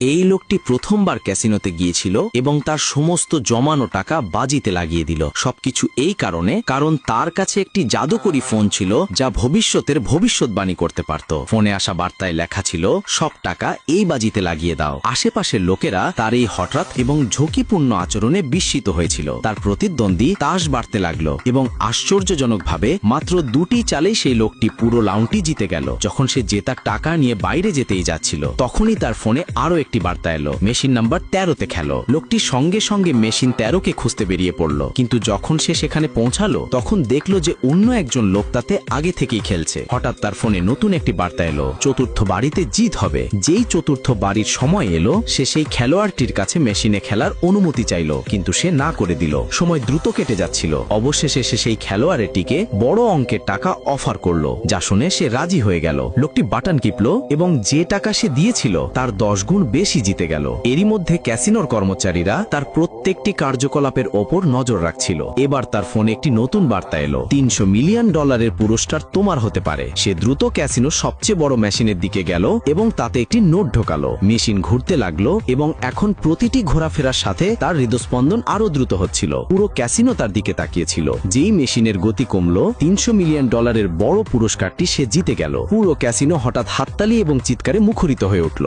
এই লোকটি প্রথমবার ক্যাসিনোতে গিয়েছিল এবং তার সমস্ত জমানো টাকা বাজিতে লাগিয়ে দিল। সবকিছু এই কারণ তার কাছে একটি জাদুকরী ফোন ছিল যা ভবিষ্যতের ভবিষ্যৎবাণী করতে পারত। ফোনে আসা বার্তায় লেখা ছিল, সব টাকা এই বাজিতে লাগিয়ে দাও। আশেপাশের লোকেরা তার এই হঠাৎ এবং ঝুঁকিপূর্ণ আচরণে বিস্মিত হয়েছিল। তার প্রতিদ্বন্দ্বী তাস বাড়তে লাগলো এবং আশ্চর্যজনকভাবে মাত্র 2টি চালেই সেই লোকটি পুরো লাউনটি জিতে গেল। যখন সে জেতার টাকা নিয়ে বাইরে যেতেই যাচ্ছিল, তখনই তার ফোনে আরো একটি বার্তা এলো, মেশিন নাম্বার 13তে খেলো। লোকটি সঙ্গে সঙ্গে মেশিন 13কে খুঁজতে বেরিয়ে পড়ল, কিন্তু যখন সে সেখানে পৌঁছালো তখন দেখলো যে অন্য একজন লোক তাতে আগে থেকেই খেলছে। হঠাৎ তার ফোনে নতুন একটি বার্তা এলো, চতুর্থ বাড়িতে জিত হবে। যেই চতুর্থ বাড়ির সময় এলো, সে সেই খেলোয়াড়টির কাছে মেশিনে খেলার অনুমতি চাইল, কিন্তু সে না করে দিল। সময় দ্রুত কেটে যাচ্ছিল। অবশেষে সে সেই খেলোয়াড়টিকে বড় অঙ্কের টাকা অফার করলো, যা শুনে সে রাজি হয়ে গেল। লোকটি বাটন টিপলো এবং যে টাকা সে দিয়েছিল তার 10 গুণ বেশি জিতে গেল। এরই মধ্যে ক্যাসিনোর কর্মচারীরা তার প্রত্যেকটি কার্যকলাপের ওপর নজর রাখছিল। এবার তার ফোনে একটি নতুন বার্তা এলো, $300 মিলিয়ন পুরস্কার তোমার হতে পারে। সে দ্রুত ক্যাসিনোর সবচেয়ে বড় মেশিনের দিকে গেল এবং তাতে একটি নোট ঢোকালো। মেশিন ঘুরতে লাগলো এবং এখন প্রতিটি ঘোরাফেরার সাথে তার হৃদস্পন্দন আরো দ্রুত হচ্ছিল। পুরো ক্যাসিনো তার দিকে তাকিয়েছিল। যেই মেশিনের গতি কমলো, $300 মিলিয়ন বড় পুরস্কারটি সে জিতে গেল। পুরো ক্যাসিনো হঠাৎ হাততালি এবং চিৎকারে মুখরিত হয়ে উঠল।